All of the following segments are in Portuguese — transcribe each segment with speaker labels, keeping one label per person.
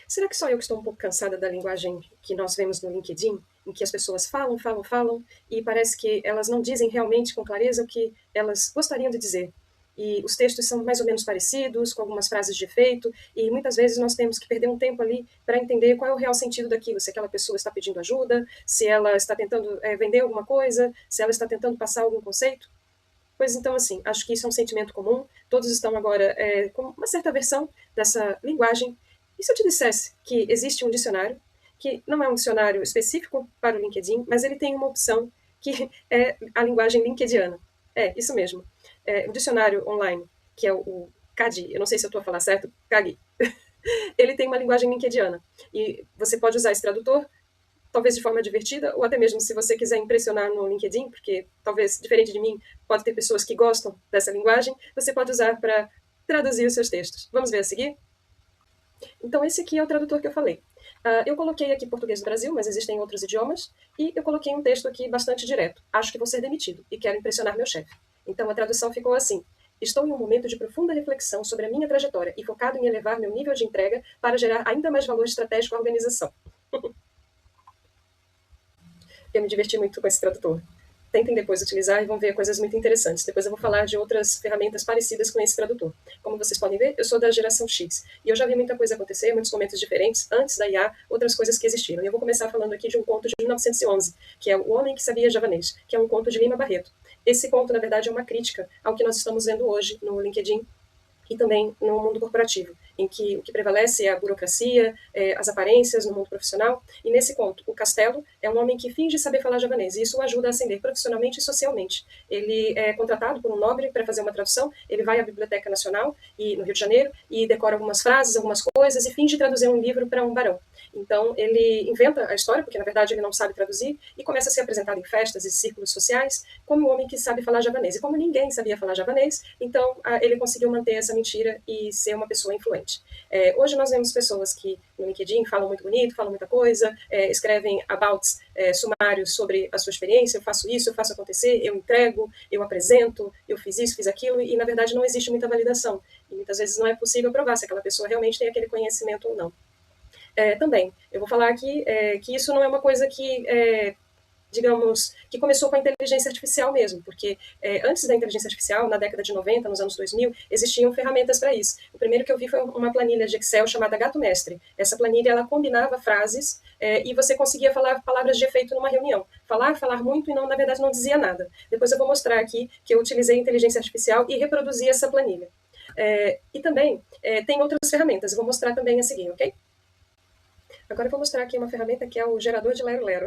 Speaker 1: Será que só eu que estou um pouco cansada da linguagem que nós vemos no LinkedIn, em que as pessoas falam, falam, falam, e parece que elas não dizem realmente com clareza o que elas gostariam de dizer? E os textos são mais ou menos parecidos, com algumas frases de efeito, e muitas vezes nós temos que perder um tempo ali para entender qual é o real sentido daquilo, se aquela pessoa está pedindo ajuda, se ela está tentando vender alguma coisa, se ela está tentando passar algum conceito. Pois então, assim, acho que isso é um sentimento comum, todos estão agora com uma certa versão dessa linguagem. E se eu te dissesse que existe um dicionário, que não é um dicionário específico para o LinkedIn, mas ele tem uma opção que é a linguagem linkediana. É, isso mesmo. O dicionário online, que é o Kadi, eu não sei se eu estou a falar certo, Kagi, ele tem uma linguagem linkediana. E você pode usar esse tradutor talvez de forma divertida, ou até mesmo se você quiser impressionar no LinkedIn, porque talvez, diferente de mim, pode ter pessoas que gostam dessa linguagem, você pode usar para traduzir os seus textos. Vamos ver a seguir? Então, esse aqui é o tradutor que eu falei. Eu coloquei aqui português do Brasil, mas existem outros idiomas, e eu coloquei um texto aqui bastante direto. Acho que vou ser demitido e quero impressionar meu chefe. Então, a tradução ficou assim: estou em um momento de profunda reflexão sobre a minha trajetória e focado em elevar meu nível de entrega para gerar ainda mais valor estratégico à organização. Eu me diverti muito com esse tradutor. Tentem depois utilizar e vão ver coisas muito interessantes. Depois eu vou falar de outras ferramentas parecidas com esse tradutor. Como vocês podem ver, eu sou da geração X. E eu já vi muita coisa acontecer, muitos momentos diferentes, antes da IA, outras coisas que existiram. E eu vou começar falando aqui de um conto de 1911, que é O Homem que Sabia Javanês, que é um conto de Lima Barreto. Esse conto, na verdade, é uma crítica ao que nós estamos vendo hoje no LinkedIn e também no mundo corporativo, em que o que prevalece é a burocracia, as aparências no mundo profissional. E nesse conto, o Castelo é um homem que finge saber falar javanês, e isso o ajuda a ascender profissionalmente e socialmente. Ele é contratado por um nobre para fazer uma tradução, ele vai à Biblioteca Nacional no Rio de Janeiro e decora algumas frases, algumas coisas, e finge traduzir um livro para um barão. Então, ele inventa a história, porque na verdade ele não sabe traduzir, e começa a ser apresentado em festas e círculos sociais como um homem que sabe falar javanês. E como ninguém sabia falar javanês, então ele conseguiu manter essa mentira e ser uma pessoa influente. Hoje nós vemos pessoas que no LinkedIn falam muito bonito, falam muita coisa, escrevem abouts, sumários sobre a sua experiência: eu faço isso, eu faço acontecer, eu entrego, eu apresento, eu fiz isso, fiz aquilo, e na verdade não existe muita validação. E muitas vezes não é possível provar se aquela pessoa realmente tem aquele conhecimento ou não. Também, eu vou falar aqui que isso não é uma coisa que digamos, que começou com a inteligência artificial mesmo, porque antes da inteligência artificial, na década de 90, nos anos 2000, existiam ferramentas para isso. O primeiro que eu vi foi uma planilha de Excel chamada Gato Mestre. Essa planilha, ela combinava frases e você conseguia falar palavras de efeito numa reunião. Falar muito e, não, na verdade, não dizia nada. Depois eu vou mostrar aqui que eu utilizei inteligência artificial e reproduzi essa planilha. E também tem outras ferramentas, eu vou mostrar também a seguir, ok? Agora eu vou mostrar aqui uma ferramenta que é o gerador de Lero Lero.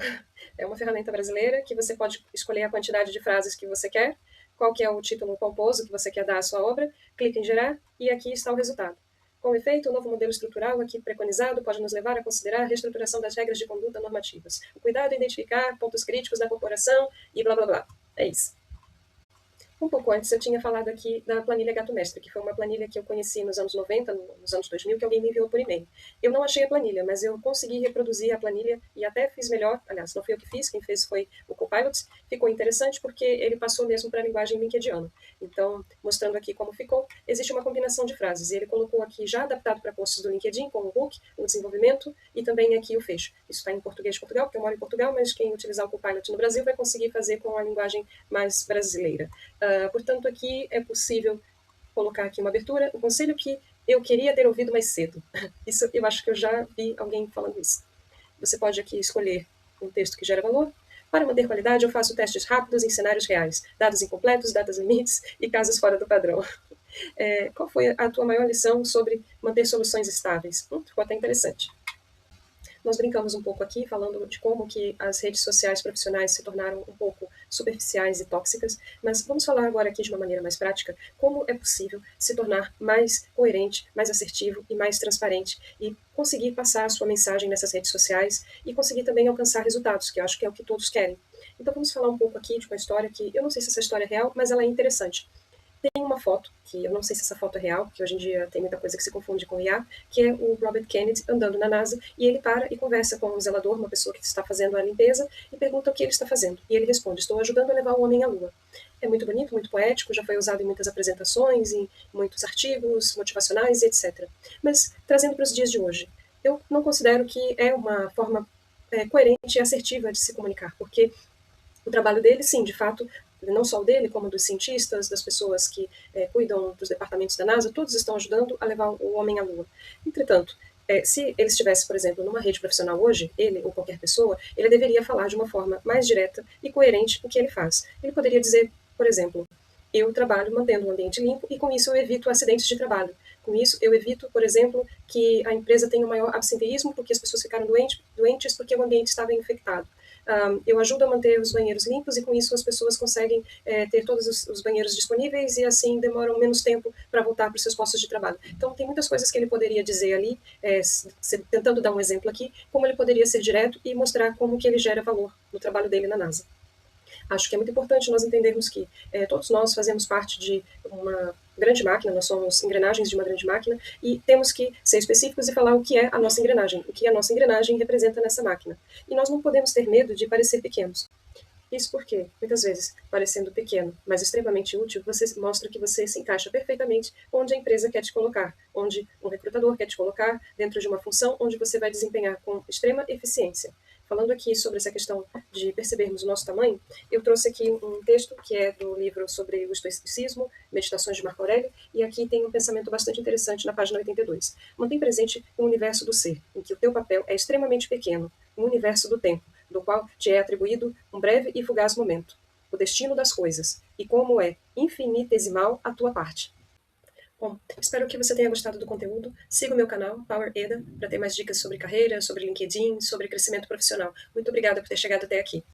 Speaker 1: É uma ferramenta brasileira que você pode escolher a quantidade de frases que você quer, qual que é o título pomposo que você quer dar à sua obra, clica em gerar e aqui está o resultado. Com efeito, o novo modelo estrutural aqui preconizado pode nos levar a considerar a reestruturação das regras de conduta normativas. O cuidado em identificar pontos críticos da corporação e blá blá blá. É isso. Um pouco antes eu tinha falado aqui da planilha Gato Mestre, que foi uma planilha que eu conheci nos anos 90, nos anos 2000, que alguém me enviou por e-mail. Eu não achei a planilha, mas eu consegui reproduzir a planilha e até fiz melhor. Aliás, não fui eu que fiz, quem fez foi o Copilot. Ficou interessante porque ele passou mesmo para a linguagem linkediana. Então, mostrando aqui como ficou, existe uma combinação de frases. E ele colocou aqui já adaptado para posts do LinkedIn, com o hook, o desenvolvimento e também aqui o fecho. Isso está em português de Portugal, porque eu moro em Portugal, mas quem utilizar o Copilot no Brasil vai conseguir fazer com a linguagem mais brasileira. Portanto, aqui é possível colocar aqui uma abertura, um conselho que eu queria ter ouvido mais cedo. Isso, eu acho que eu já vi alguém falando isso. Você pode aqui escolher um texto que gera valor. Para manter qualidade, eu faço testes rápidos em cenários reais, dados incompletos, datas limites e casos fora do padrão. Qual foi a tua maior lição sobre manter soluções estáveis? Ficou até interessante. Nós brincamos um pouco aqui, falando de como que as redes sociais profissionais se tornaram um pouco superficiais e tóxicas, mas vamos falar agora aqui de uma maneira mais prática, como é possível se tornar mais coerente, mais assertivo e mais transparente e conseguir passar a sua mensagem nessas redes sociais e conseguir também alcançar resultados, que eu acho que é o que todos querem. Então vamos falar um pouco aqui de uma história que, eu não sei se essa história é real, mas ela é interessante. Tem uma foto, que eu não sei se essa foto é real, porque hoje em dia tem muita coisa que se confunde com IA, que é o Robert Kennedy andando na NASA, e ele para e conversa com um zelador, uma pessoa que está fazendo a limpeza, e pergunta o que ele está fazendo. E ele responde: estou ajudando a levar o homem à Lua. É muito bonito, muito poético, já foi usado em muitas apresentações, em muitos artigos motivacionais, etc. Mas, trazendo para os dias de hoje, eu não considero que é uma forma coerente e assertiva de se comunicar, porque o trabalho dele, sim, de fato, não só o dele, como dos cientistas, das pessoas que cuidam dos departamentos da NASA, todos estão ajudando a levar o homem à Lua. Entretanto, se ele estivesse, por exemplo, numa rede profissional hoje, ele ou qualquer pessoa, ele deveria falar de uma forma mais direta e coerente o que ele faz. Ele poderia dizer, por exemplo, eu trabalho mantendo o ambiente limpo e com isso eu evito acidentes de trabalho. Com isso, eu evito, por exemplo, que a empresa tenha um maior absenteísmo porque as pessoas ficaram doentes porque o ambiente estava infectado. Eu ajudo a manter os banheiros limpos e com isso as pessoas conseguem ter todos os banheiros disponíveis e assim demoram menos tempo para voltar para os seus postos de trabalho. Então tem muitas coisas que ele poderia dizer ali, tentando dar um exemplo aqui, como ele poderia ser direto e mostrar como que ele gera valor no trabalho dele na NASA. Acho que é muito importante nós entendermos que todos nós fazemos parte de uma grande máquina, nós somos engrenagens de uma grande máquina e temos que ser específicos e falar o que é a nossa engrenagem, o que a nossa engrenagem representa nessa máquina. E nós não podemos ter medo de parecer pequenos. Isso porque, muitas vezes, parecendo pequeno, mas extremamente útil, você mostra que você se encaixa perfeitamente onde a empresa quer te colocar, onde um recrutador quer te colocar, dentro de uma função onde você vai desempenhar com extrema eficiência. Falando aqui sobre essa questão de percebermos o nosso tamanho, eu trouxe aqui um texto que é do livro sobre o estoicismo, Meditações de Marco Aurélio, e aqui tem um pensamento bastante interessante na página 82. Mantém presente o universo do ser, em que o teu papel é extremamente pequeno, o universo do tempo, do qual te é atribuído um breve e fugaz momento, o destino das coisas, e como é infinitesimal a tua parte. Bom, espero que você tenha gostado do conteúdo. Siga o meu canal, Power Eda, para ter mais dicas sobre carreira, sobre LinkedIn, sobre crescimento profissional. Muito obrigada por ter chegado até aqui.